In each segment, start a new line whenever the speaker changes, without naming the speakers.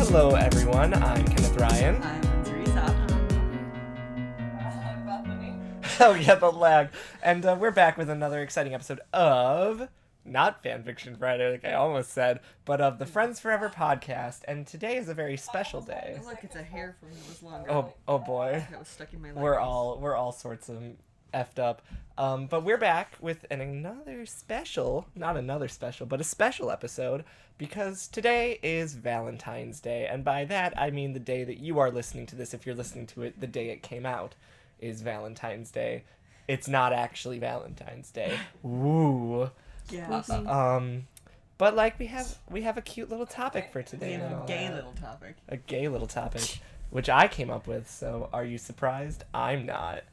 Hello, everyone. I'm Kenneth Ryan.
I'm Teresa.
I'm Bethany.
Oh, yeah, the lag. And we're back with another exciting episode of, not Fanfiction Friday, like I almost said, but of the Friends Forever podcast. And today is a very special day.
Look, it's a hair from when it was longer.
Oh boy.
That was stuck in my leg.
We're all sorts of effed up. But we're back with a special episode, because today is Valentine's Day, and by that I mean the day that you are listening to this. If you're listening to it the day it came out is Valentine's Day. It's not actually Valentine's Day. Woo.
Yeah.
But like we have a cute little topic for today.
We have
and
a
all
gay
that.
little topic.
A gay little topic, which I came up with, so are you surprised? I'm not.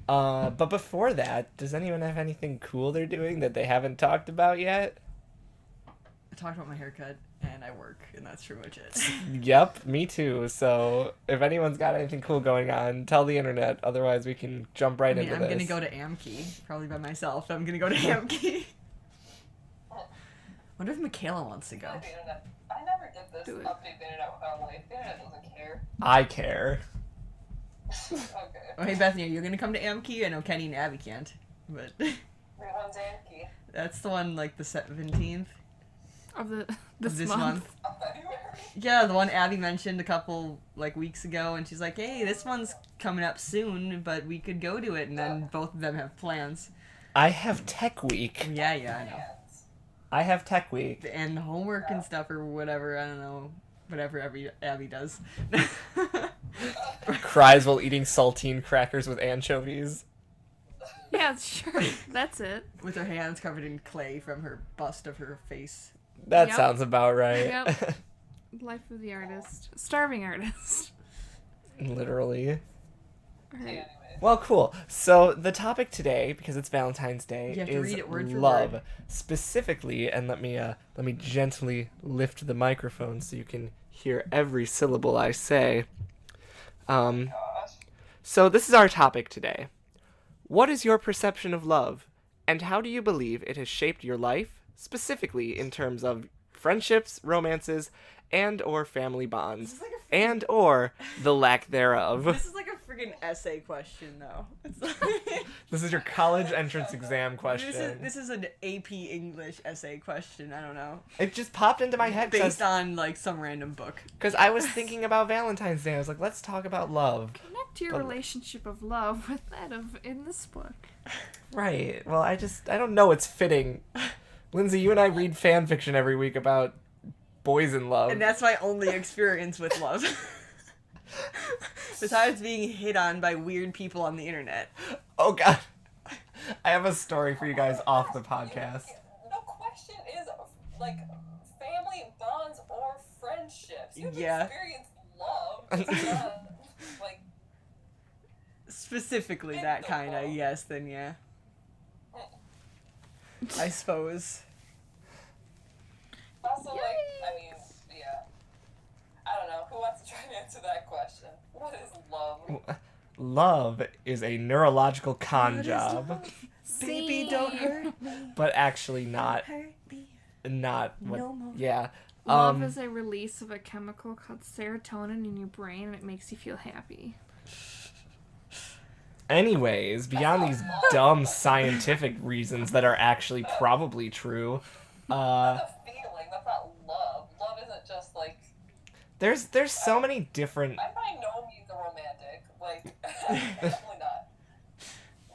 But before that, does anyone have anything cool they're doing that they haven't talked about yet?
I talked about my haircut, and I work, and that's pretty much it.
Yep, me too. So if anyone's got anything cool going on, tell the internet. Otherwise, we can jump right into
I'm
this.
gonna go to Amkey, probably by myself. I'm gonna go to Amkey. Wonder if Michaela wants to go.
The internet. I never did this.
Do it.
Update the internet with our life. The internet doesn't care.
I care.
Okay.
Oh, hey, Bethany, are you gonna come to Amkey? I know Kenny and Abbey can't, but
Wait, one's Yankee.
that's the one, like, the 17th
Of
of
this
this
month.
month.
Of February.
Yeah, the one Abby mentioned a couple, like, weeks ago, and she's like, hey, this one's coming up soon, but we could go to it, and then both of them have plans.
I have Tech Week.
Yeah, I know.
Yes.
I have Tech Week.
And homework and stuff, or whatever, I don't know, whatever Abby does.
Cries while eating saltine crackers with anchovies.
Yeah, sure. That's it.
With her hands covered in clay from her bust of her face.
That
Yep.
sounds about right.
Yep. Life of the artist. Starving artist.
Literally.
Alright.
Anyways.
Well, cool. So the topic today, because it's Valentine's Day,
You have to
is
read it word for
love.
word.
Specifically, and let me gently lift the microphone so you can hear every syllable I say.
Gosh.
So this is our topic today. What is your perception of love, and how do you believe it has shaped your life, specifically in terms of friendships, romances, and or family bonds,
This is like
and or the lack thereof?
This is like a friggin' essay question, though. It's like,
This is your college entrance exam question.
this is an AP English essay question, I don't know.
It just popped into my head
Based on, like, some random book.
because I was thinking about Valentine's Day. I was like, let's talk about love.
Connect your
But-
relationship of love with that of in this book.
Right. Well, I don't know. It's fitting. Lindsay, you and I read fan fiction every week about boys in love.
And that's my only experience with love. Besides being hit on by weird people on the internet.
Oh, God. I have a story for you guys off the podcast.
The question is, like, family bonds or friendships. You've
Yeah.
experienced love. It's not, like,
Specifically that kind, I guess, then yeah. I suppose.
also, like, I mean, yeah. I don't know. Who wants to try and answer that question? What is love?
Love is a neurological con job,
Baby, don't hurt me.
but actually not
Hurt me.
what.
No more.
Yeah.
Love is a release of a chemical called serotonin in your brain, and it makes you feel happy.
Anyways, beyond these dumb scientific reasons that are actually probably true,
That's a feeling. That's not love. Love isn't just, like,
there's so many different.
I'm by no means a romantic. Like, definitely not.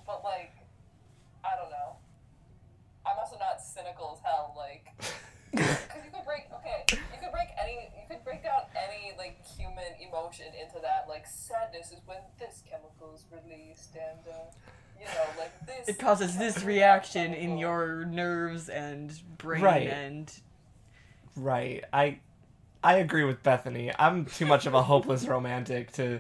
But, like, I don't know. I'm also not cynical as hell, like, because you could break down any, like, human emotion into that, like, sadness is when this chemical is released, and, you know, like, this...
It causes this reaction in your nerves and brain
Right.
and...
Right. I agree with Bethany. I'm too much of a hopeless romantic to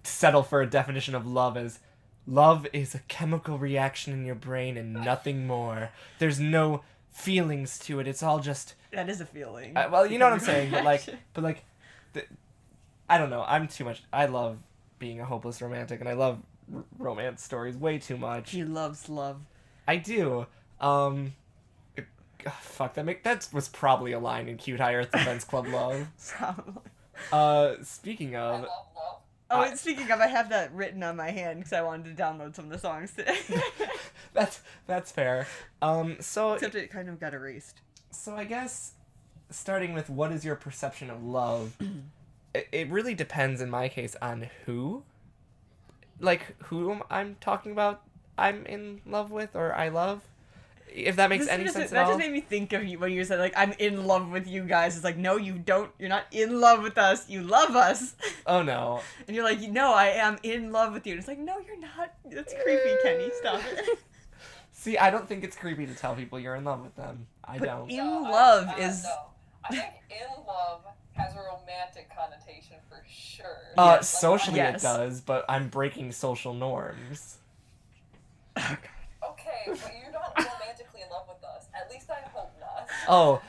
settle for a definition of love as love is a chemical reaction in your brain and nothing more. There's no feelings to it. It's all just
That is a feeling.
well, you know what I'm saying, but
Reaction.
I don't know. I'm too much. I love being a hopeless romantic, and I love romance stories way too much.
He loves love.
I do. Fuck, that was probably a line in Cute High Earth Defense Club Love.
Probably.
Speaking
I
of,
love love.
Oh,
I-
and speaking of, I have that written on my hand because I wanted to download some of the songs today.
that's fair. So
Except it kind of got erased.
So I guess starting with what is your perception of love, it really depends in my case on who. Like who I'm talking about I'm in love with or I love. If that makes any sense at
That
all.
just made me think of you when you said, like, I'm in love with you guys. It's like, no, you don't. You're not in love with us. You love us.
Oh no.
And you're like, no, I am in love with you. And it's like, no, you're not. That's creepy, Kenny. Stop it.
See, I don't think it's creepy to tell people you're in love with them. I
But
don't.
in
No,
love
I
is...
no. I think in love has a romantic connotation for sure.
Yes. Like,
Socially
yes.
it does, but I'm breaking social norms.
Okay, but you're not romantically in love with us. At least I hope not.
Oh,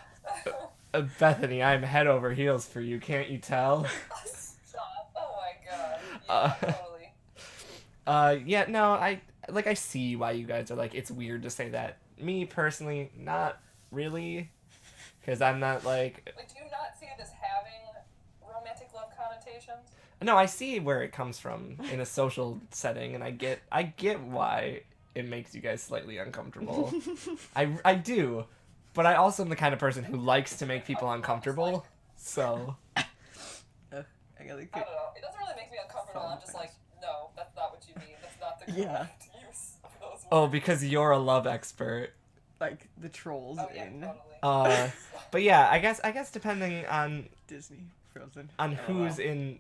Bethany, I'm head over heels for you. Can't you tell?
Stop. Oh my god.
Uh,
Yeah, totally.
Yeah, no, I see why you guys are like, it's weird to say that. Me, personally, not really. Because I'm not like...
Like, do you not see it as having romantic love connotations?
No, I see where it comes from in a social setting, and I get why it makes you guys slightly uncomfortable. I do. But I also am the kind of person who likes to make people uncomfortable, so...
I gotta
I don't know. It doesn't really make me uncomfortable. I'm just like, no, that's not what you mean. That's not the
Yeah.
correct use of those words.
Oh, because you're a love expert.
like, the trolls
Oh, yeah,
in
totally.
But yeah, I guess depending on
Disney, Frozen.
on who's in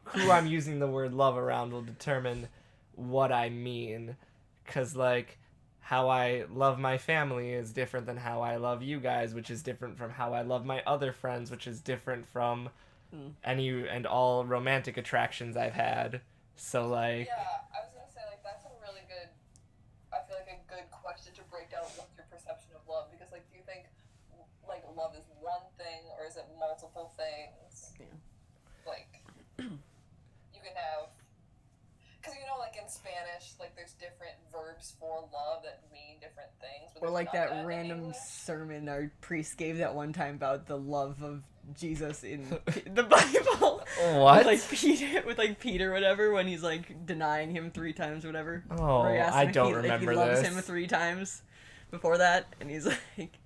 who I'm using the word love around will determine what I mean. Cause like how I love my family is different than how I love you guys, which is different from how I love my other friends, which is different from any and all romantic attractions I've had. So like
Yeah, I was gonna say, like, that's a really good, I feel like a good question to break down what's your perception of love, because, like, do you think, like, love is one thing, or is it multiple things?
Yeah.
Like, you can have, because, you know, like, in Spanish, like, there's different verbs for love that mean different things. But
Or
there's
like
not
that
in
random
English.
sermon our priest gave that one time about the love of Jesus in the Bible.
what?
With like Peter, whatever, when he's like denying him 3 times, or whatever.
Oh,
Or he asks
I
him if
don't
he
remember
loves
this.
him 3 times before that, and he's like,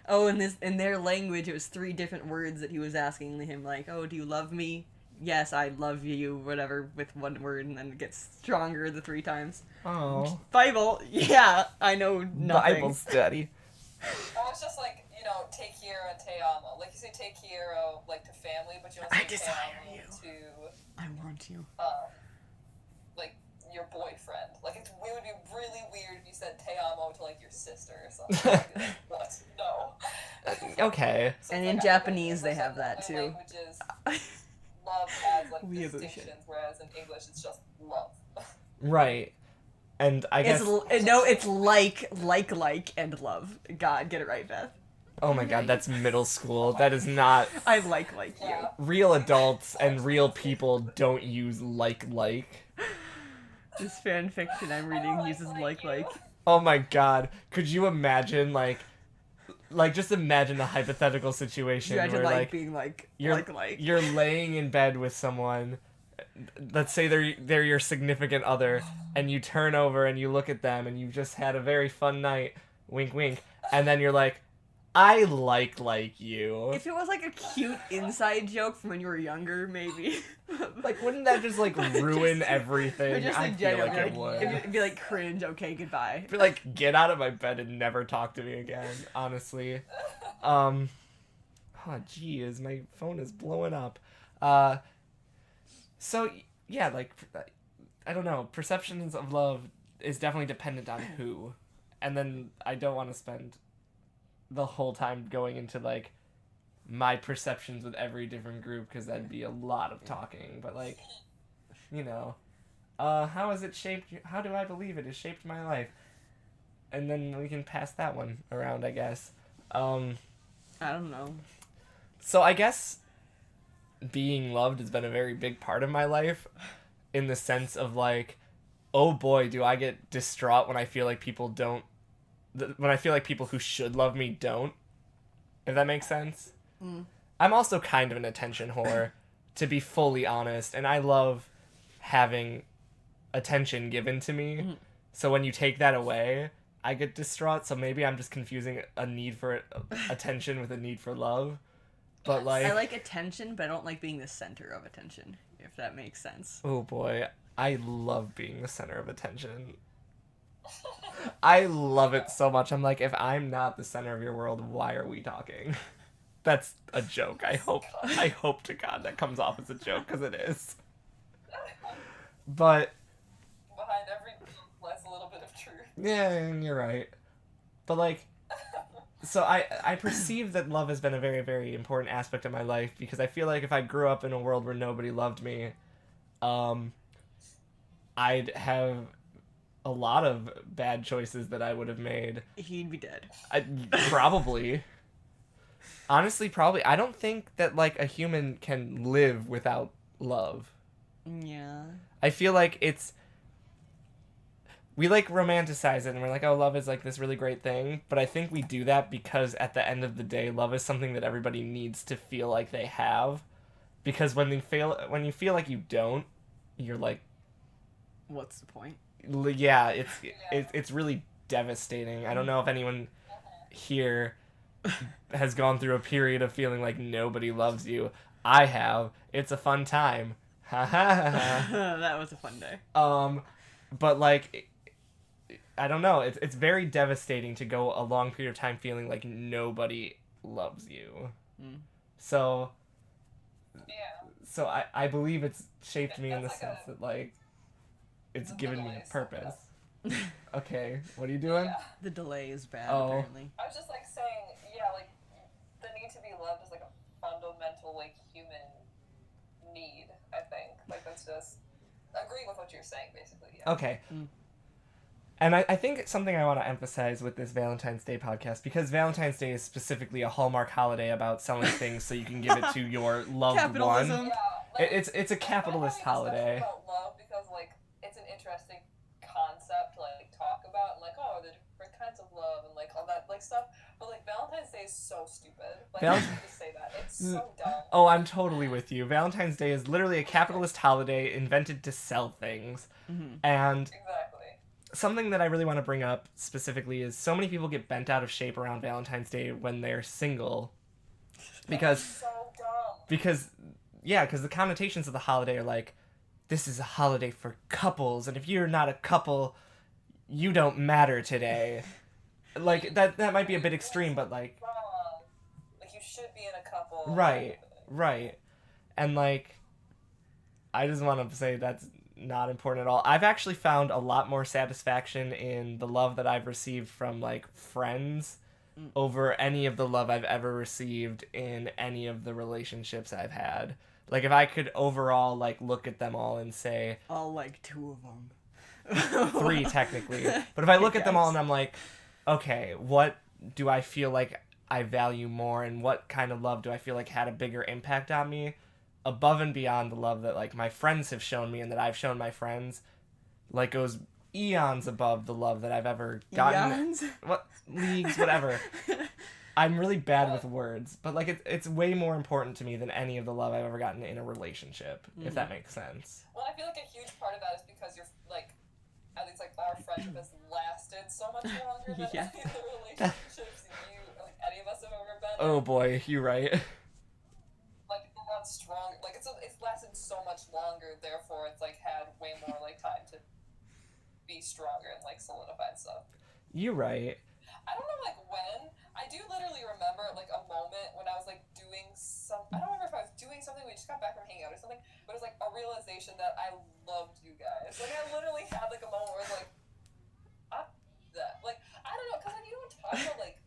oh, in their language, it was 3 different words that he was asking him, like, oh, do you love me? Yes, I love you, whatever, with 1 word, and then it gets stronger the 3 times.
Oh,
Bible, yeah, I know nothing.
Bible study.
Well, it's just like, you know, te quiero and te amo. Like, you say te quiero, like, to family, but you don't
I
say te
desire
amo
you.
to,
I want you.
like, your boyfriend. Like, it would be really weird if you said te amo to, like, your sister or something. I'd be like, what? No.
Okay.
So
And
it's
in
like,
Japanese, they
English
have that,
and
too.
languages, love has, like,
Weeaboo shit.
distinctions, whereas in English it's just love.
Right. And I guess
It's like, and love. God, get it right, Beth.
oh my god, that's middle school. That is not
I like you.
Yeah.
real adults and real people don't use like.
This fan fiction I'm reading uses like.
Oh my god. Could you imagine like just imagine a hypothetical situation
You imagine
where like
being like,
you're
like.
you're laying in bed with someone, let's say they're your significant other, and you turn over and you look at them and you've just had a very fun night, wink wink, and then you're like, I like you.
If it was like a cute inside joke from when you were younger, maybe.
Like, wouldn't that just like ruin everything?
Or just
I
like
feel
general,
like it would.
it'd be like cringe. Okay, goodbye.
Be like, get out of my bed and never talk to me again. Honestly, oh geez, my phone is blowing up. So yeah, like, I don't know. Perceptions of love is definitely dependent on who, and then I don't want to spend the whole time going into like my perceptions with every different group because that'd be a lot of talking. But like, you know, how has it shaped? How do I believe it has shaped my life? And then we can pass that one around, I guess.
I don't know.
So I guess being loved has been a very big part of my life, in the sense of like, oh boy, do I get distraught when I feel like people don't. When I feel like people who should love me don't. If that makes sense.
Mm.
I'm also kind of an attention whore, to be fully honest, and I love having attention given to me.
Mhm.
So when you take that away, I get distraught. So maybe I'm just confusing a need for attention with a need for love. But like,
I like attention, but I don't like being the center of attention, if that makes sense.
oh boy, I love being the center of attention. I love it so much. I'm like, if I'm not the center of your world, why are we talking? That's a joke. I hope to God that comes off as a joke, because it is. But
Behind every lies a little bit of truth.
yeah, you're right. But like, so I perceive that love has been a very, very important aspect of my life, because I feel like if I grew up in a world where nobody loved me, I'd have a lot of bad choices that I would have made.
He'd be dead.
Probably. Honestly, probably. I don't think that, like, a human can live without love.
Yeah.
I feel like we, like, romanticize it, and we're like, oh, love is, like, this really great thing. But I think we do that because, at the end of the day, love is something that everybody needs to feel like they have. Because when you feel like you don't, you're like...
What's the point?
Yeah, it's really devastating. I don't know if anyone here has gone through a period of feeling like nobody loves you. I have. It's a fun time. Ha ha ha.
That was a fun day.
But like, I don't know. It's very devastating to go a long period of time feeling like nobody loves you.
Mm.
So
Yeah.
I believe it's shaped me in the
That's like
sense that like it's
the
given me
delay
a purpose. Okay, what are you doing?
Yeah.
The delay is bad,
Oh.
apparently.
I was just like saying, yeah, like the need to be loved is like a fundamental like human need. I think like that's just agreeing with what you're saying, basically. Yeah.
Okay.
Mm.
And I think it's something I want to emphasize with this Valentine's Day podcast, because Valentine's Day is specifically a Hallmark holiday about selling things so you can give it to your loved
Capitalism.
one.
Yeah. Like,
It's a capitalist
I don't have any
holiday.
discussion about love because like it's an interesting concept to like talk about and like the different kinds of love and like all that like stuff. But like Valentine's Day is so stupid. Like I should just say that it's so dumb.
Oh, I'm totally with you. Valentine's Day is literally a capitalist holiday invented to sell things.
Mm-hmm.
And
Exactly.
something that I really want to bring up specifically is so many people get bent out of shape around Valentine's Day when they're single. Because
So dumb.
because the connotations of the holiday are like, this is a holiday for couples, and if you're not a couple, you don't matter today. Like that might be a bit extreme, but like,
Wrong. Like you should be in a couple.
right. And like, I just want to say that's not important at all. I've actually found a lot more satisfaction in the love that I've received from like friends over any of the love I've ever received in any of the relationships I've had. Like if I could overall like look at them all and say
All like 2 of them.
3 technically, but if I look at them all
Yes.
and I'm like, okay, what do I feel like I value more, and what kind of love do I feel like had a bigger impact on me above and beyond the love that like my friends have shown me and that I've shown my friends, like goes eons above the love that I've ever gotten.
Eons?
What leagues, whatever. I'm really bad with words, but like it's way more important to me than any of the love I've ever gotten in a relationship, if that makes sense.
Well, I feel like a huge part of that is because you're like, at least like our friendship has lasted so much longer than
Yeah.
any of the relationships you like any of us have ever been.
Oh boy, you're right.
Like it's a lot strong. Like it's lasted so much longer. Therefore, it's like had way more like time to be stronger and like solidify and stuff.
You're right.
I don't know like when. I do literally remember like a moment when I was like doing some. I don't remember if I was doing something. We just got back from hanging out or something. But it was like a realization that I loved you guys. Like I literally had like a moment where it's like, like I don't know, cause like you don't talk about like.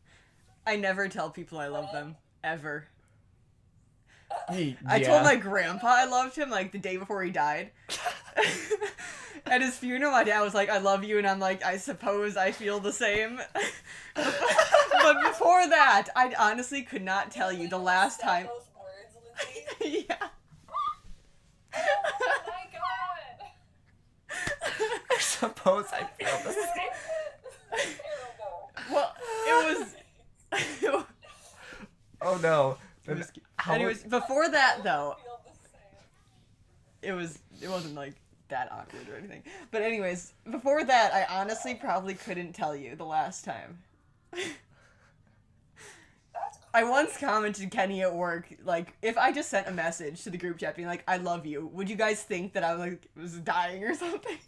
I never tell people I love them. Ever.
Hey,
I told my grandpa I loved him like the day before he died. At his funeral, my dad was like, I love you, and I'm like, I suppose I feel the same. But before that, I honestly could not tell you the last time.
Those words, Lindsay.
Yeah.
Oh my god.
I suppose I feel the same.
Terrible.
Well, it was.
Oh no.
Anyways, before that though,
Feel the same.
it wasn't like that awkward or anything. But anyways, before that, I honestly probably couldn't tell you the last time. I once commented to Kenny at work, like, if I just sent a message to the group chat being like, I love you, would you guys think that I was dying or something?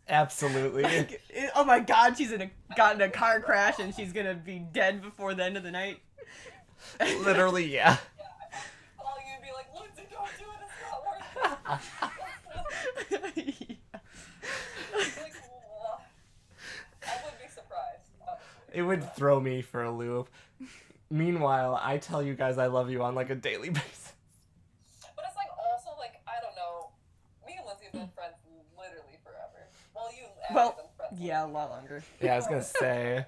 Absolutely.
Like, oh my god, got in a car crash and she's gonna be dead before the end of the night.
Literally, yeah.
All you'd be like, Lindsay, don't do it, it's not worth it. Like, what? I would be surprised, honestly.
It would throw me for a loop. Meanwhile, I tell you guys I love you on like a daily basis.
But it's like also like, I don't know, me and Lindsay have been friends literally forever. Well, you have been friends.
Yeah, a lot longer.
Yeah, I was gonna say,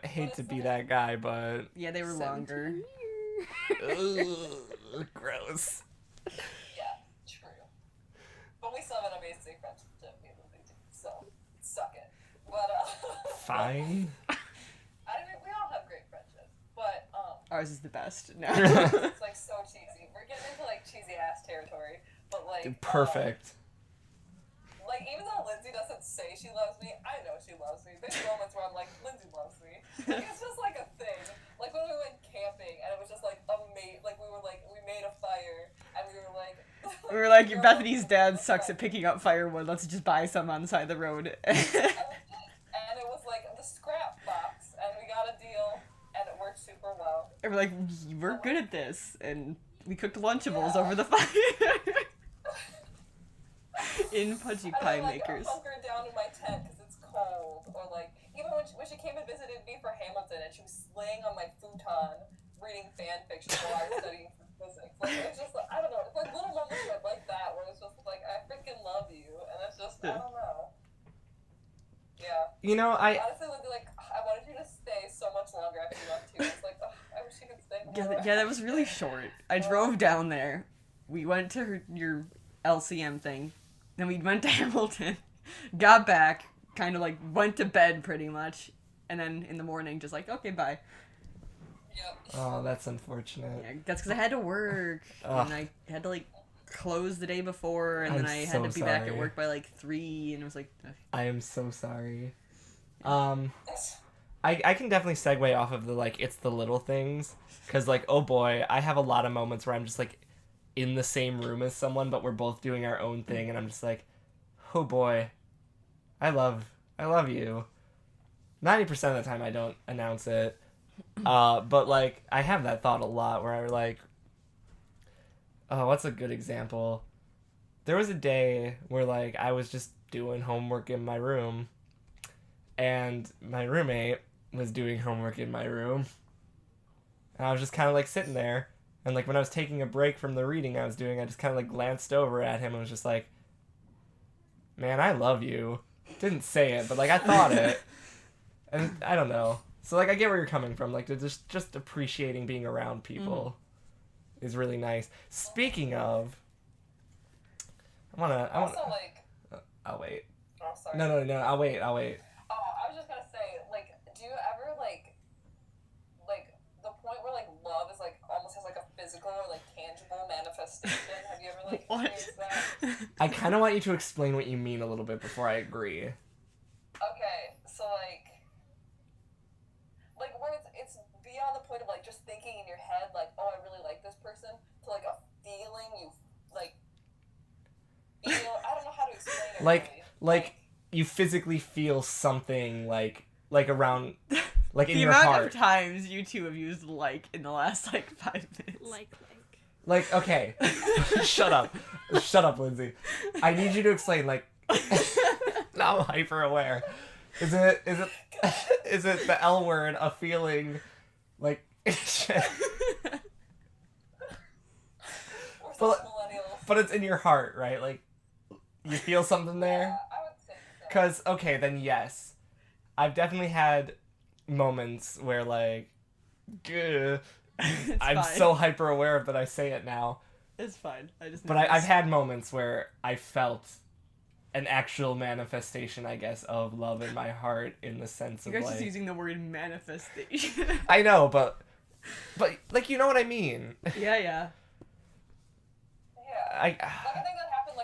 hate to be that guy, but
Yeah, they were longer.
ugh, gross.
Yeah, true. But we still have an amazing friendship, me and Lindsay, so suck it. But,
Fine.
I mean, we all have great friendships, but,
Ours is the best. No.
it's like so cheesy. We're getting into like cheesy ass territory, but like,
Dude, perfect.
Like, even though Lindsay doesn't say she loves me, I know she loves me. There's moments where I'm like, Lindsay loves me. Like, it's just like a thing. Like when we went camping and it was just like we made a fire and we were like
We were like, Bethany's dad sucks at picking up firewood. Let's just buy some on the side of the road.
And it was like the scrap box and we got a deal and it worked super well.
And we're like, we're good at this. And we cooked Lunchables over the fire. In Pudgy Pie
And like,
Makers.
I hunkered down in my tent because it's cold. Or like, even when she came and visited me for Hamilton and she was laying on my futon reading fan fiction while I was studying physics. Like, it's just, like, I don't know, it's like little moments like that where it's just like, I freaking love you. And it's just, I don't know. Yeah.
You know, I
Honestly, Lindsay, like, I wanted you to stay so much longer after you left too. It's like, ugh, I wish you could stay more.
Yeah, that was really short. I drove down there. We went to your LCM thing. Then we went to Hamilton. Got back. Kind of like went to bed pretty much. And then in the morning, just like, okay, bye.
Yep.
oh, that's unfortunate.
Yeah, that's because I had to work.
Ugh.
And I had to like close the day before. And
I'm
then I
so
had to be back at
sorry.
work by like 3. And it was like, ugh.
I am so sorry. I can definitely segue off of the like it's the little things, because like, oh boy, I have a lot of moments where I'm just like in the same room as someone but we're both doing our own thing and I'm just like, oh boy, I love you. 90% of the time I don't announce it, but like I have that thought a lot where I like, oh, what's a good example? There was a day where like I was just doing homework in my room and my roommate was doing homework in my room. And I was just kind of like sitting there. And like when I was taking a break from the reading I was doing, I just kind of like glanced over at him and was just like, man, I love you. Didn't say it, but like I thought it. And I don't know. So like I get where you're coming from. Like just appreciating being around people is really nice. Speaking of, I wanna.
Also, like,
I'll wait.
oh, sorry.
No. I'll wait.
Oh, I was just gonna say, like, do you ever, like, the point where, like, love is, like, almost has, like, a physical or, like, tangible manifestation? Have you ever, like,
What?
experienced that?
I kind of want you to explain what you mean a little bit before I agree.
Okay, so, like, where it's beyond the point of, like, just thinking in your head, like, oh, I really like this person, to, like, a feeling you, like, feel, I don't know how to explain it, really.
Like you physically feel something like around, like in
The
your
amount
heart.
of times you two have used like in the last like 5 minutes.
Like.
Okay, shut up, Lindsay. I need you to explain. Like, now I'm hyper aware. Is it the L word? A feeling, like.
We're
Well,
such millennials.
But it's in your heart, right? Like, you feel something there?
Yeah, I would say so.
Because, okay, then yes. I've definitely had moments where, like, I'm
fine.
so hyper aware of that I say it now.
It's fine.
But I've had moments where I felt an actual manifestation, I guess, of love in my heart in the sense
You
of,
guys
like...
just using the word manifestation.
I know, but, like, you know what I mean.
Yeah.
Yeah.
I
Like, I think that happened,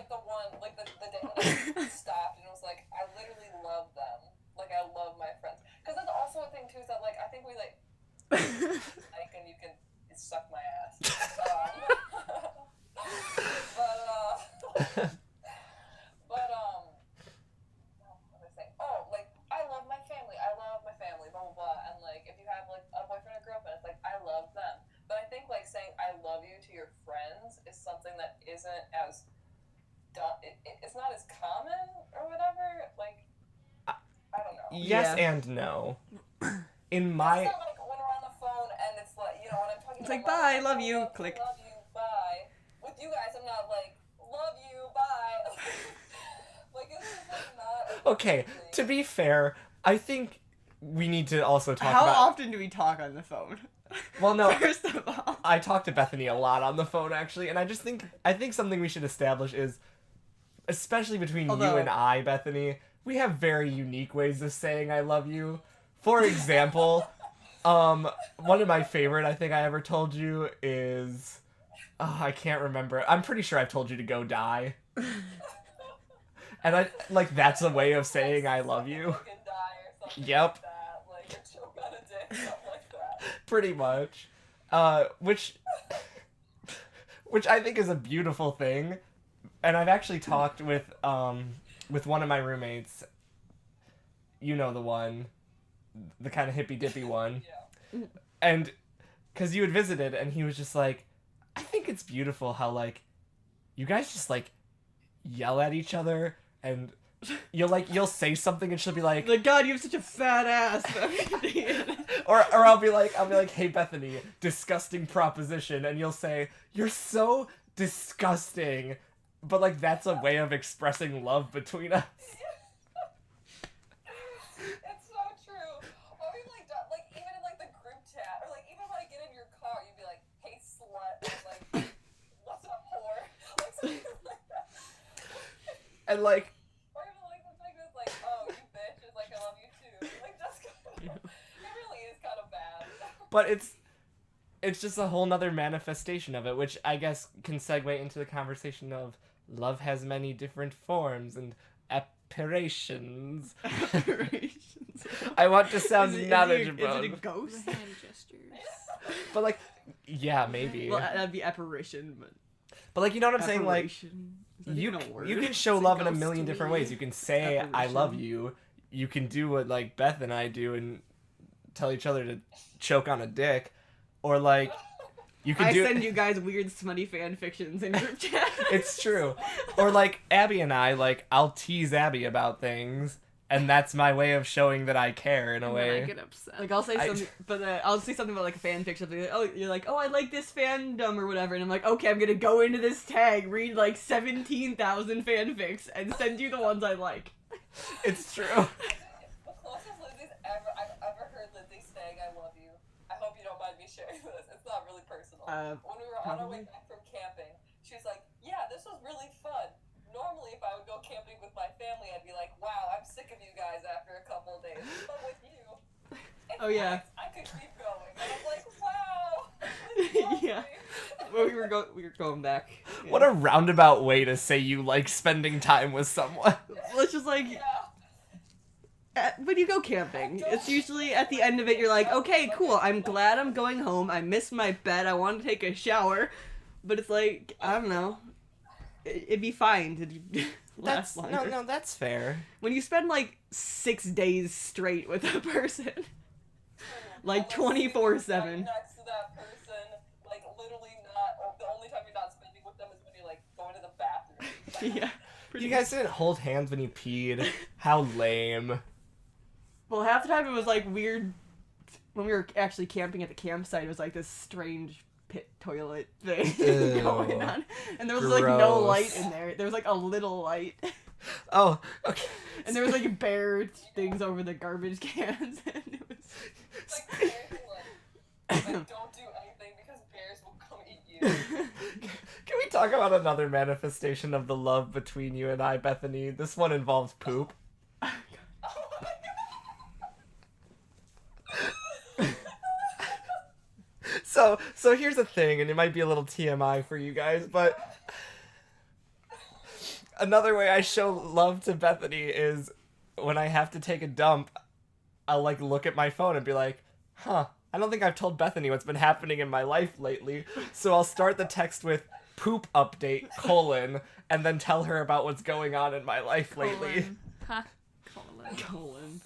stopped and was like, I literally love them. Like, I love my friends. Because that's also a thing, too, is that, like, I think we, like, and you can suck my ass. But, what was I saying? Oh, like, I love my family, blah, blah, blah. And, like, if you have, like, a boyfriend or girlfriend, it's like, I love them. But I think, like, saying I love you to your friends is something that isn't as it's not as common or whatever. Like, I don't know.
Yes
Yeah.
and no. In
It's
my
not like when we're on the phone and it's like, you know, when I'm talking
It's
to
like,
my mom,
bye,
I'm
love
like,
you,
love
click.
love you, bye. With you guys, I'm not like, love you, bye. Like, it's just like not.
okay, to be fair, I think we need to also talk
How
about.
often do we talk on the phone?
Well, no.
First of all.
I talk to Bethany a lot on the phone actually, and I think something we should establish is, especially between you
Although-
and I, Bethany, we have very unique ways of saying I love you. For example, one of my favorite I think I ever told you is, I can't remember. I'm pretty sure I've told you to go die. And I like that's a way of saying I love you.
Fucking die or something
Yep.
like that. Like, a choke on a dick, something like that.
Pretty much. Which I think is a beautiful thing. And I've actually talked with one of my roommates. You know the one. The kind of hippy-dippy one.
Yeah.
And because you had visited, and he was just like, I think it's beautiful how, like, you guys just, like, yell at each other, and you'll say something, and she'll be like,
God, you have such a fat ass.
or I'll be like, hey, Bethany, disgusting proposition, and you'll say, you're so disgusting, but, like, that's a way of expressing love between us.
It's so true. Or even like even in like the group chat, or like even when I get in your car, you'd be like, "Hey slut," or like, "What's up, whore?" Like something like that.
And, like,
Or even like the thing that's like, "Oh, you bitch," is like, "I love you too." Like just it really is kind of bad.
but it's just a whole nother manifestation of it, which I guess can segue into the conversation of love has many different forms and apparitions. I want to sound
Is it
knowledgeable.
a ghost?
The hand gestures.
But, like, yeah, maybe.
Well, that'd be apparition, but
But, like, you know what I'm saying? Like,
apparition? Is that
you
even a word?
you can show
It's
love in a
ghost
million
to
different
me.
ways. You can say I love
Apparition.
you. You can do what, like, Beth and I do and tell each other to choke on a dick. Or, like, you can
I
do...
send you guys weird smutty fan fictions in group chat.
It's true. Or, like, Abby and I, like, I'll tease Abby about things, and that's my way of showing that I care in a
And then I
way.
get upset.
Like I'll say something, but I'll say something about like a fan fiction. Like, oh, you're like, oh, I like this fandom or whatever, and I'm like, okay, I'm gonna go into this tag, read like 17,000 fanfics, and send you the ones I like.
It's true.
The closest I've ever heard Lindsay saying "I love you." I hope you don't mind me sharing this. It's not really personal. When we were on our way
Probably.
back from camping, she was like, "Yeah, this was really fun." Normally, if I would go camping with my family, I'd be like, "Wow, I'm sick of you guys after a couple of days." But with you, it's
Oh, yeah.
nice. I could keep going. And I'm like, "Wow." It's lovely.
Yeah. Well, we were going back. Yeah.
What a roundabout way to say you like spending time with someone.
Well, it's just like
Yeah.
when you go camping, it's usually at the end of it, you're like, okay, cool. I'm glad I'm going home. I miss my bed. I want to take a shower, but it's like I don't know. It'd be fine to last longer.
No, that's fair.
When you spend like 6 days straight with a person, like
And, sleeping
24/7.
right next to that person, like literally not. Or the only time you're not spending with them is when you're like going to the bathroom.
Yeah.
You guys didn't hold hands when you peed. How lame.
Well, half the time it was like weird. When we were actually camping at the campsite, it was like this strange pit toilet thing
Ew.
going on, and there was like no
Gross.
light in there. There was like a little light,
Oh, okay.
and there was like bear things over the garbage cans, and it was.
Like, seriously, like, don't do anything because bears will come eat you.
Can we talk about another manifestation of the love between you and I, Bethany? This one involves poop.
Oh my
So here's the thing, and it might be a little TMI for you guys, but Another way I show love to Bethany is when I have to take a dump, I'll like look at my phone and be like, huh, I don't think I've told Bethany what's been happening in my life lately. So I'll start the text with poop update, and then tell her about what's going on in my life lately.
Ha.
Colon.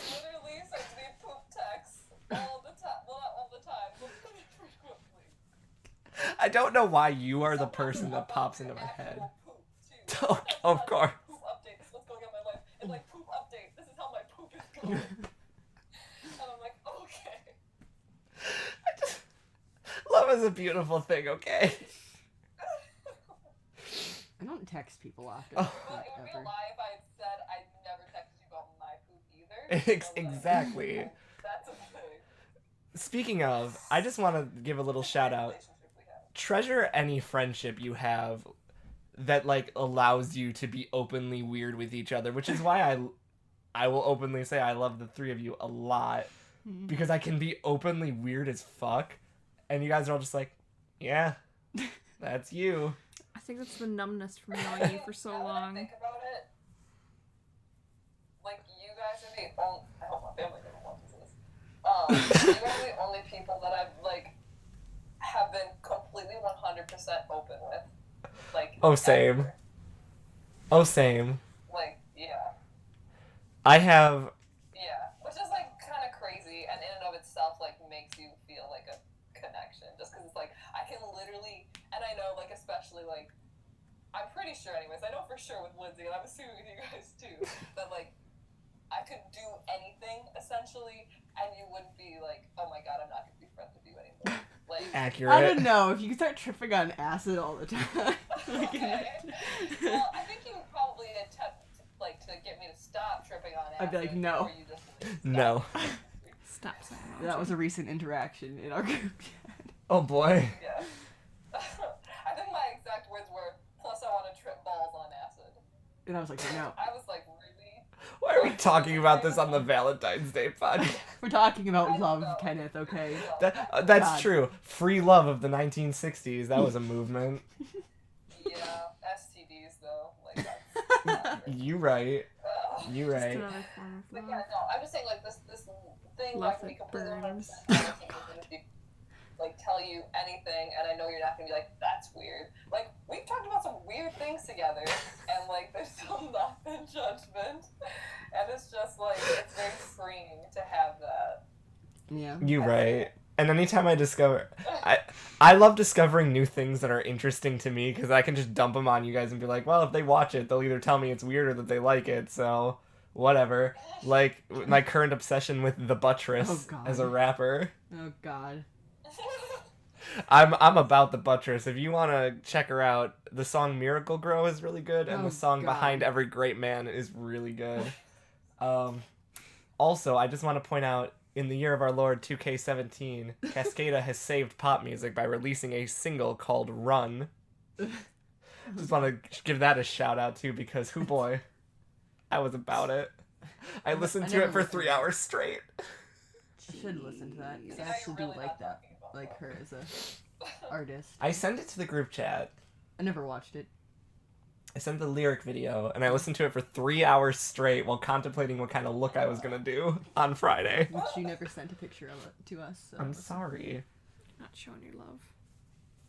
Literally sends me poop texts all the time. Well, not all the time, but pretty frequently.
I don't know why you are the person that pops into my head.
Poop, too.
Oh, of course.
Poop update. This is what's going on in my life. And like poop update. This is how my poop is going. And I'm like, okay.
Love is a beautiful thing, okay?
I don't text people often.
Oh.
Well, it would be a
ever.
lie if I had said I never texted you about my poop either. So, like,
Exactly.
That's a thing.
Speaking of, I just want to give a little shout out.
Relationship we have.
Treasure any friendship you have that like allows you to be openly weird with each other, which is why I will openly say I love the three of you a lot, because I can be openly weird as fuck, and you guys are all just like, yeah, that's you.
I think that's the numbness from knowing you for so
Now that I
long.
think about it, like you guys are the only. I hope my family doesn't want this. You guys are the only people that I've like have been completely 100% open with. Like.
Oh, same.
ever.
Oh, same.
Like, yeah.
I have.
Yeah, which is like kind of crazy, and in and of itself like makes you feel like a connection, just because it's like I can literally, and I know like especially like I'm pretty sure anyways, I know for sure with Lindsay, and I'm assuming with you guys too, that like I could do anything essentially, and you wouldn't be like, oh my god, I'm not gonna be friends with you anymore. Like,
Accurate.
I don't know if you could start tripping on acid all the time.
okay. Well, I think you would probably attempt like to get me to stop tripping on acid.
I'd be like, no.
Or you just stop.
No.
Stop saying
That was a recent interaction in our group chat.
Oh boy.
Yeah. I think my exact words were, plus I want to trip balls on acid.
And I was like, no.
I was like, really?
Why are we talking about this on the Valentine's Day podcast?
We're talking
I
about
don't
love,
know.
Kenneth, okay?
That's
God.
true. Free love of the 1960s. That was a movement.
Yeah, STDs though. Like, that's not great.
You right.
Ugh.
You
Just
right.
another form
But
of
yeah,
love.
no, I'm just saying, like, this thing where I
Love
can be
that
completely 100%
burns.
honest with you, like, tell you anything, and I know you're not gonna be like, that's weird. Like, we've talked about some weird things together, and, like, there's still not been judgment, and it's just, like, it's very freeing to have that.
Yeah.
You right. And anytime I discover, I love discovering new things that are interesting to me, because I can just dump them on you guys and be like, well, if they watch it, they'll either tell me it's weird or that they like it, so whatever. Like my current obsession with The Buttress
Oh, God.
as a rapper.
Oh, God.
I'm about The Buttress. If you want to check her out, the song Miracle Grow is really good, and
Oh,
the song
God.
Behind Every Great Man is really good. Also, I just want to point out, in the year of our Lord 2K17, Cascada has saved pop music by releasing a single called Run. Just want to give that a shout out too, because hoo boy, I was about it. I listened to
never
it for
listened
3
to it.
hours straight.
I should listen to that, because I
Yeah,
actually
you're
do
really
like
not
that.
talking about
Like
that.
her as a artist.
I sent it to the group chat.
I never watched it.
I sent the lyric video, and I listened to it for 3 hours straight while contemplating what kind of look I was gonna do on Friday.
Which you never sent a picture of it to us. So
I'm sorry.
Not showing your love.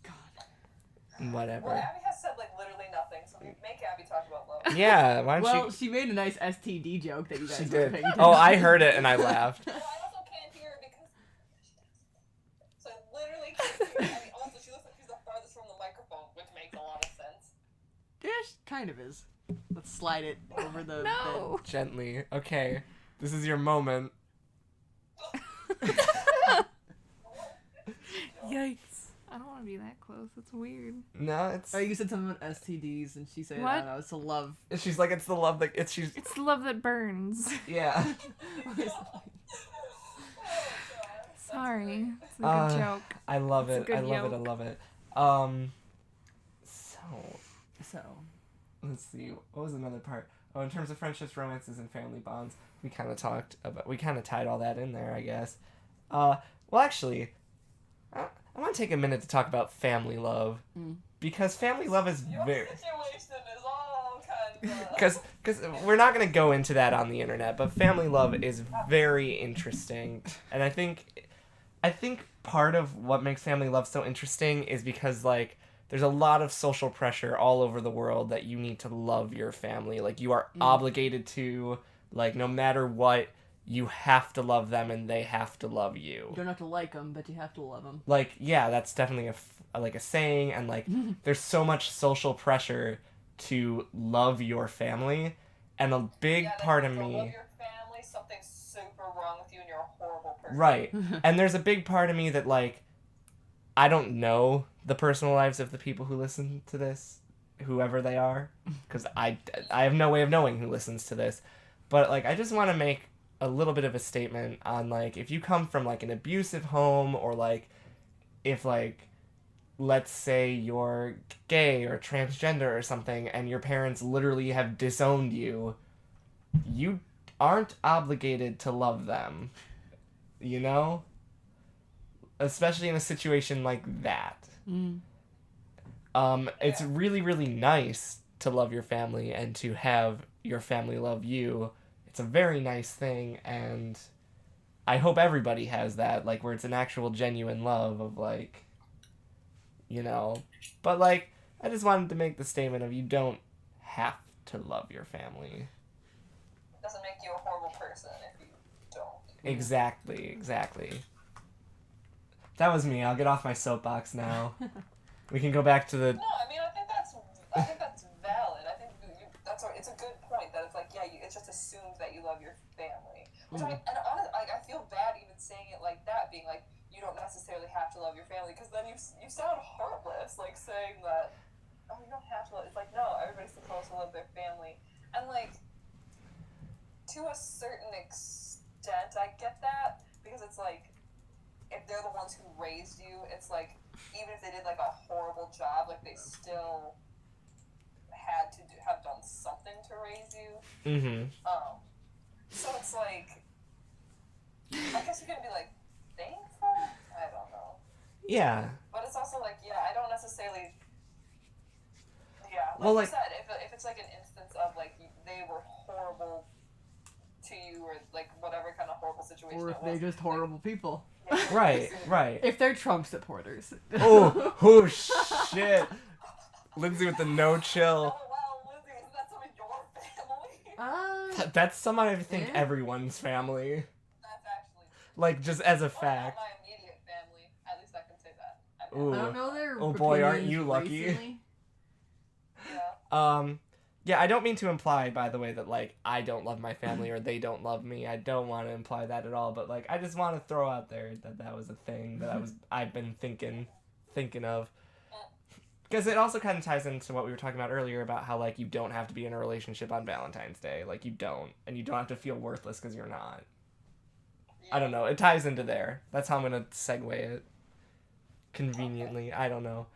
God.
Whatever.
Well, Abby has said, like, literally nothing, so make Abby talk about love.
Yeah, why don't
Well,
she...
she made a nice STD joke that you guys
She
were
did.
paying
Oh, I
attention
heard
to.
it and I laughed.
Well, I also can't hear her because she does. So I literally can't hear her. I mean, also, she looks like she's the farthest from the microphone, which makes a lot of sense.
Yeah, she kind of is. Let's slide it over the
No.
Gently. Okay. This is your moment.
Yikes. I don't want to be that close. That's weird.
No, it's...
bed. Oh, you said something about STDs, and she said,
What?
I don't know, it's a love.
She's like, it's the love that... She's...
It's the love that burns.
Yeah.
Sorry. It's a good joke.
I love
It's a
it.
good
I love it. I
yoke.
love it. So, let's see. What was another part? Oh, in terms of friendships, romances, and family bonds, we kind of talked about... We kind of tied all that in there, I guess. Well, actually, I want to take a minute to talk about family love.
Mm.
Because family love is
Your
very...
situation is all
Because we're not going to go into that on the internet, but family love is very interesting. And I think part of what makes family love so interesting is because, like, there's a lot of social pressure all over the world that you need to love your family. Like, you are obligated to, like, no matter what, you have to love them and they have to love you.
You don't have to like them, but you have to love them.
Like, yeah, that's definitely a saying, and, like, there's so much social pressure to love your family, and a big part of me...
love your family, something's super wrong with you and you're a horrible person.
Right. And there's a big part of me that, like, I don't know the personal lives of the people who listen to this, whoever they are, because I have no way of knowing who listens to this, but, like, I just want to make a little bit of a statement on, like, if you come from, like, an abusive home, or, like, if, like, let's say you're gay or transgender or something, and your parents literally have disowned you, you aren't obligated to love them, you know? Especially in a situation like that. It's really, really nice to love your family and to have your family love you. It's a very nice thing, and I hope everybody has that, like, where it's an actual genuine love of, like, you know, but, like, I just wanted to make the statement of you don't have to love your family.
It doesn't make you a horrible person if you don't.
Exactly. That was me. I'll get off my soapbox now. We can go back to the...
No, I mean, I think that's valid. I think it's a good point that it's like, yeah, it's just assumed that you love your family. Which I feel bad even saying it like that, being like, you don't necessarily have to love your family, because then you sound heartless, like, saying that, oh, you don't have to love... It's like, no, everybody's supposed to love their family. And, like, to a certain extent, I get that, because it's like, if they're the ones who raised you, it's like, even if they did, like, a horrible job, like, they still had to have done something to raise you. So it's like, I guess you can be, like, thankful? I don't know.
Yeah.
But it's also like, yeah, I don't necessarily... Yeah, like,
well, like
you said, if it's like an instance of, like, they were horrible to you, or, like, whatever kind of horrible situation
Or
it
if
was,
they're just horrible people.
Right.
If they're Trump supporters.
Oh, shit. Lindsay with the no chill.
Oh, wow, Lizzie, isn't that some of your family?
That's some, I think,
Yeah.
everyone's family.
That's actually...
Like, just as a
Well, not
fact.
my immediate family. At least I can say that.
Ooh.
I don't know their
Oh boy, aren't
opinions
you lucky?
recently.
Yeah.
Yeah, I don't mean to imply, by the way, that, like, I don't love my family or they don't love me. I don't want to imply that at all, but, like, I just want to throw out there that was a thing that I've been thinking of. Because it also kind of ties into what we were talking about earlier about how, like, you don't have to be in a relationship on Valentine's Day. Like, you don't. And you don't have to feel worthless because you're not. I don't know. It ties into there. That's how I'm going to segue it. Conveniently. I don't know.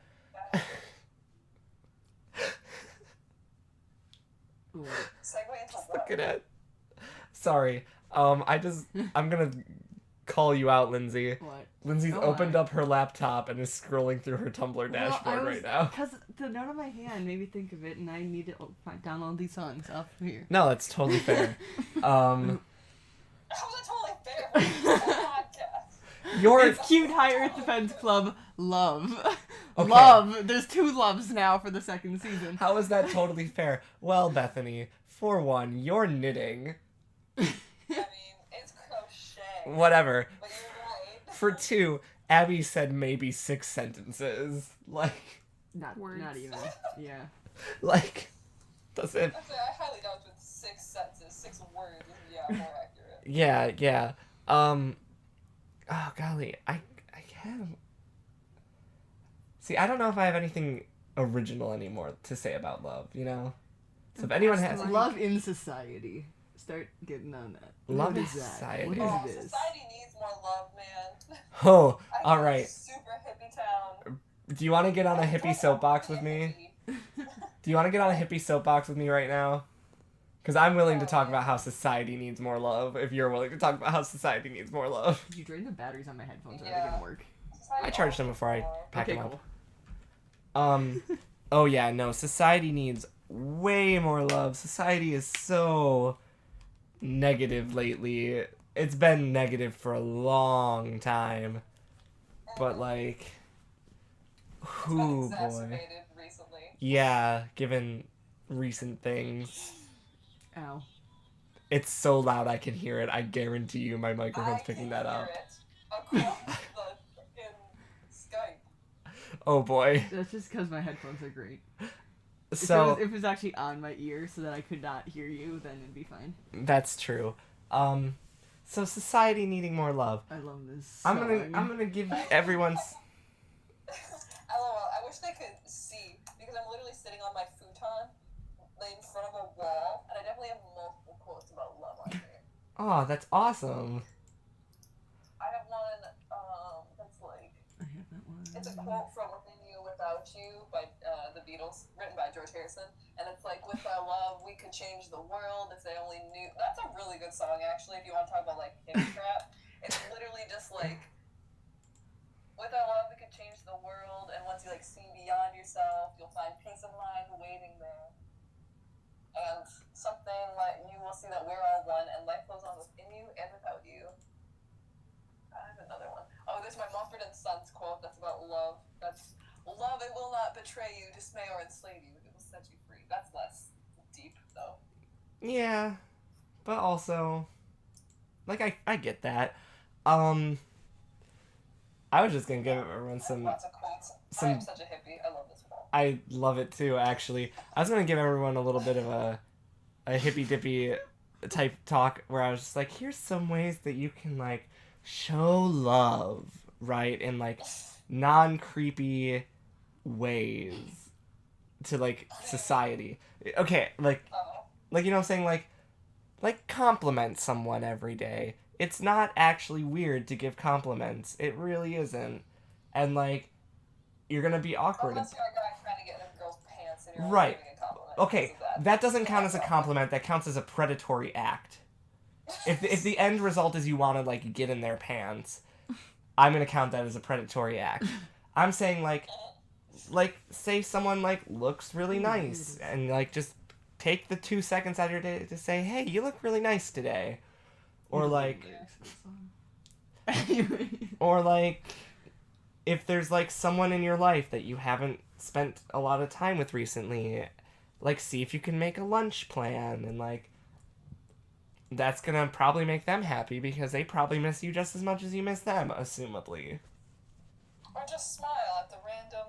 Segue into what?
Look at it. Sorry. I'm gonna call you out, Lindsay.
What?
Lindsay's
Oh,
opened up her laptop and is scrolling through her Tumblr dashboard right now.
Because the note on my hand made me think of it, and I need to download these songs off here.
No, that's totally fair.
How's that totally fair for this podcast?
You're
It's cute High Earth Defense Club love.
Okay.
Love. There's 2 loves now for the 2nd season.
How is that totally fair? Well, Bethany, for one, you're knitting.
I mean, it's crochet.
Whatever.
But you're right.
For 2, Abbey said maybe 6 sentences. Like,
Not even. Yeah.
like, does it?
Actually, I highly doubt with 6 sentences, 6 words is, more accurate.
Yeah. Oh, golly. I can't... See, I don't know if I have anything original anymore to say about love, you know? So if anyone has...
Love in society. Start getting on that.
Love
What
in
is that?
society.
What
Oh,
is this?
society needs more love, man.
Oh,
I
all
live in a
right.
Super hippie town.
Do you want to get on a
I
hippie
don't
soapbox
wanna
with
be a
me?
hippie.
Do you want to get on a hippie soapbox with me right now? Because I'm willing to talk about how society needs more love, if you're willing to talk about how society needs more love.
You drained the batteries on my headphones. Are they
Yeah.
gonna work?
Society
I charged them
always
before I
needs more.
pack
Okay,
them up.
cool.
Oh yeah, no, society needs way more love. Society is so negative lately. It's been negative for a long time. But, like,
It's been
boy.
exacerbated recently.
Yeah, given recent things.
Ow.
It's so loud I can hear it. I guarantee you my microphone's picking that up.
I can hear it across the freaking Skype.
Oh boy.
That's just because my headphones are great.
So,
If it was actually on my ear so that I could not hear you, then it'd be fine.
that's true. So society needing more love.
I love this
I'm
song.
gonna give everyone's.
LOL, I wish they could see, because I'm literally sitting on my futon in front of a wall, and I definitely have multiple quotes about love on here.
Oh, that's awesome.
I have one, that's like,
I have that one.
it's a quote from Within You, Without You by the Beatles, written by George Harrison, and it's like, with our love, we could change the world if they only knew. That's a really good song, actually, if you want to talk about, like, hippie crap. It's literally just like, with our love, we could change the world, and once you, like, see beyond yourself, you'll find peace of mind waiting there. And something like, you will see that we're all one, and life goes on within you and without you. I have another one. Oh, there's my Mumford and Sons quote that's about love. That's, love, it will not betray you, dismay, or enslave you. It will set you free. That's less deep, though.
Yeah, but also, like I get that. I was just gonna give everyone some.
Lots of quotes. I am such a hippie. I love this quote.
I love it too, actually. I was gonna give everyone a little bit of a hippy dippy type talk where I was just like, here's some ways that you can like show love, right, in like non-creepy ways to like society. Okay, like you know what I'm saying, like compliment someone every day. It's not actually weird to give compliments. It really isn't. And like you're gonna be awkward.
Unless you're a guy trying to get in a girl's pants and you're
Right.
giving a compliment.
Okay, that doesn't count as a compliment. That counts as a predatory act. If the end result is you want to like get in their pants, I'm gonna count that as a predatory act. I'm saying like say someone like looks really nice and like just take the 2 seconds out of your day to say, hey, you look really nice today, or like if there's like someone in your life that you haven't spent a lot of time with recently, like see if you can make a lunch plan, and like that's gonna probably make them happy because they probably miss you just as much as you miss them, assumably.
Or just smile at the random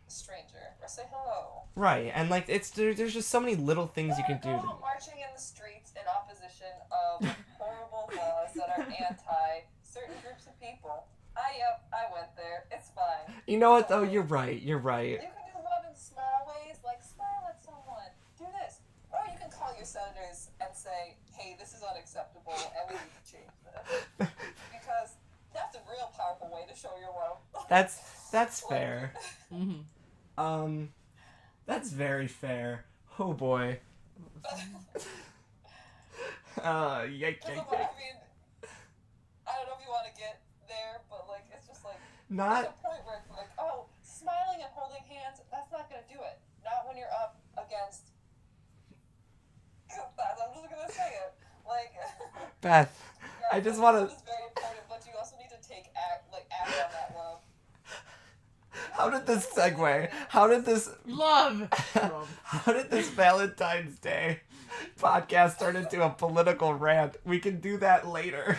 stranger or say hello.
Right, and like there's just so many little things you can do.
Go marching in the streets in opposition of horrible laws that are anti certain groups of people. I went there. It's fine.
You know what though? You're right. You're right.
You can do love in small ways, like smile at someone, do this, or you can call your senators and say, "Hey, this is unacceptable, and we need to change this," because that's a real powerful way to show your love.
That's fair.
Mm-hmm.
That's very fair. Oh boy.
I
Yike.
mean, I don't know if you want to get there, but like it's just like
Not.
there's a point where it's like, oh, smiling and holding hands, that's not gonna do it. Not when you're up against. I'm just gonna say it. Like.
Beth, I just want
Love
to.
is very important, but you also need to act on that love.
How did this segue? How did this?
Love!
How did this Valentine's Day podcast turn into a political rant? We can do that later.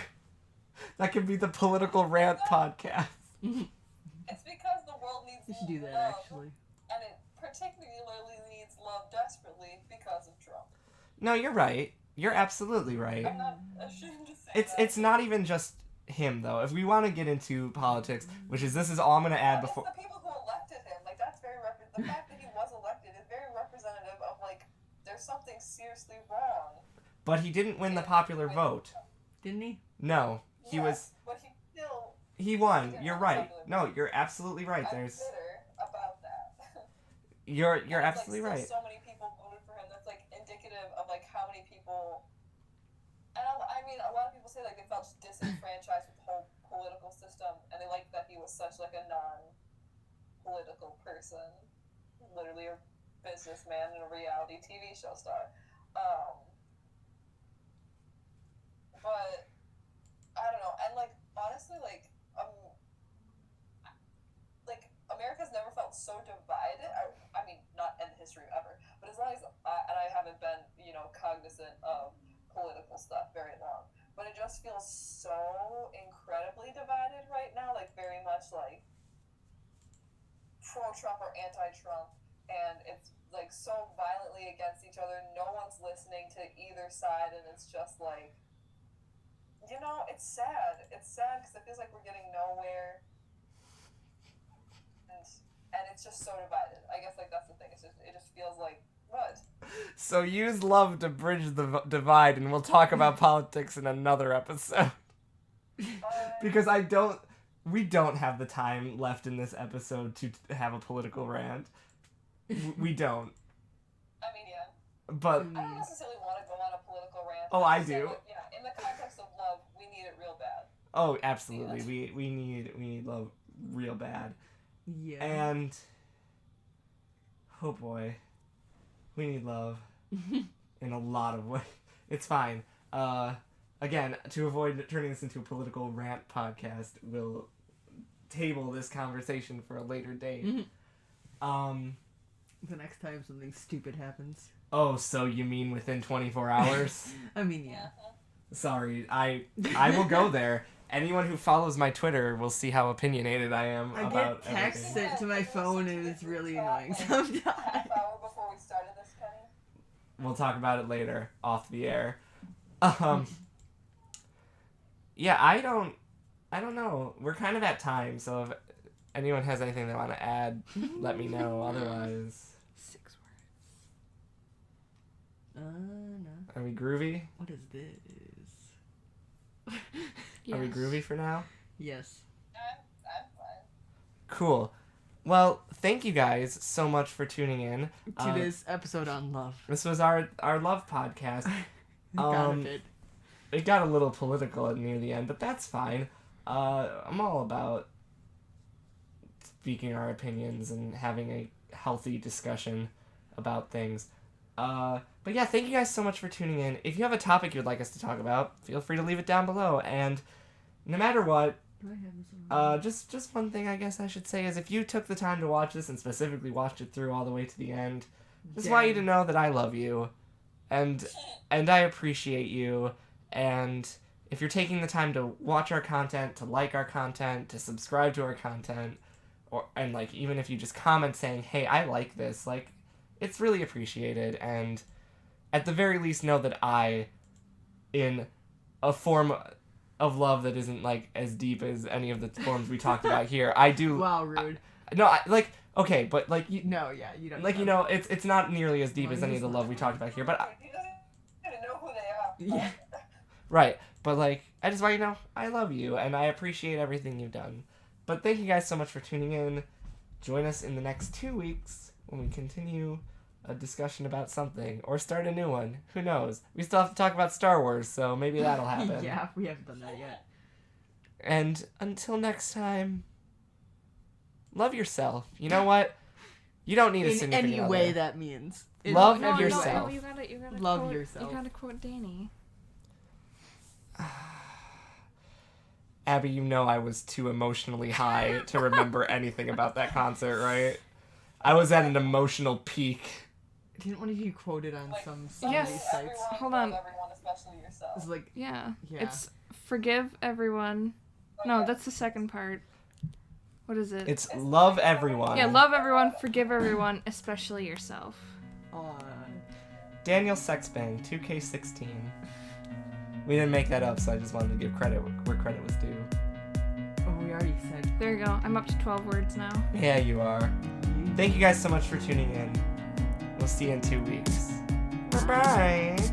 That could be the political rant podcast.
It's because the world needs
We should do that,
love,
actually.
and it particularly needs love desperately because of Trump.
No, you're right. You're absolutely right.
I'm not ashamed to say that.
It's not even just him though. If we want to get into politics, this is all I'm gonna add before.
It's the people who elected him. Like that's very the fact that he was elected is very representative of like there's something seriously wrong.
But he didn't win the popular vote.
Didn't he?
No, he was.
But he still.
He won. You're right. No, you're absolutely right.
I'm
There's.
bitter about that.
You're
There's, like,
absolutely
still
right.
So many people voted for him. That's like indicative of like how many people. And I mean, a lot of people say like they felt disenfranchised with the whole political system, and they liked that he was such like a non-political person, literally a businessman and a reality TV show star. But I don't know, and like honestly, like America's never felt so divided. I mean, not in the history of ever, but as long as I haven't been, cognizant of political stuff very long, but it just feels so incredibly divided right now, like very much like pro-Trump or anti-Trump, and it's like so violently against each other. No one's listening to either side, and it's just like, it's sad. It's sad because it feels like we're getting nowhere, and it's just so divided. I guess like that's the thing. It just feels like what.
So use love to bridge the divide, and we'll talk about politics in another episode. Because we don't have the time left in this episode to have a political rant. We don't.
I mean, yeah.
But
I don't necessarily want to go on a political rant.
Oh, I do.
Like, yeah, in the context of love, we need it real bad.
Oh, absolutely. We need love real bad.
Yeah.
And oh boy, we need love in a lot of ways. It's fine. Again, to avoid turning this into a political rant podcast, we'll table this conversation for a later date.
The next time something stupid happens.
Oh, so you mean within 24 hours?
I mean, yeah.
Sorry, I will go there. Anyone who follows my Twitter will see how opinionated I am
I
about
get texts
everything.
sent to my phone and it's really annoying sometimes.
Half hour before we started this, Kenny.
We'll talk about it later, off the air. Yeah, I don't know. We're kind of at time, so if anyone has anything they want to add, let me know. Otherwise,
6
No.
are we groovy?
What is this?
words.
Are we groovy for now?
Yes.
I'm fine.
Cool. Well, thank you guys so much for tuning in
To this episode on love.
This was our love podcast.
Got a bit.
It got a little political near the end, but that's fine. I'm all about speaking our opinions and having a healthy discussion about things. But yeah, thank you guys so much for tuning in. If you have a topic you'd like us to talk about, feel free to leave it down below. And no matter what,
Do I have this on?
just one thing I guess I should say is if you took the time to watch this and specifically watched it through all the way to the end, just want you to know that I love you, and I appreciate you. And if you're taking the time to watch our content, to like our content, to subscribe to our content, and like even if you just comment saying, "Hey, I like this," like it's really appreciated. And at the very least, know that I, in a form of love that isn't like as deep as any of the forms we talked about here, I do.
Wow, rude.
Okay, but like you
No, yeah, you don't.
it's not nearly as deep
Well,
as any of the love we talked about here, but
He doesn't even know who they are.
Yeah.
right, but like I just want you to know I love you and I appreciate everything you've done. But thank you guys so much for tuning in. Join us in the next 2 weeks when we continue a discussion about something or start a new one. Who knows? We still have to talk about Star Wars, so maybe that'll happen.
Yeah, we haven't done that yet.
And until next time, love yourself. You know what? You don't need a
In
significant
any
other.
way that means. In
Love
every way.
yourself.
you gotta
Love
quote,
yourself.
You gotta quote Danny.
Abby, you know I was too emotionally high to remember anything about that concert, right? I was at an emotional peak.
Didn't one of you quote it on
Like,
some
Yes.
these sites?
Everyone,
Hold
love
on.
everyone, especially yourself.
It's like,
Yeah.
Yeah.
It's forgive everyone. No, that's the second part. What is it?
It's love everyone.
Yeah, love everyone, forgive everyone, especially yourself. Daniel
Sexbang, 2K16. We didn't make that up, so I just wanted to give credit where credit was due.
oh, we already said.
There you go. I'm up to 12 words now.
Yeah, you are. Thank you guys so much for tuning in. We'll see you in 2 weeks. Bye-bye.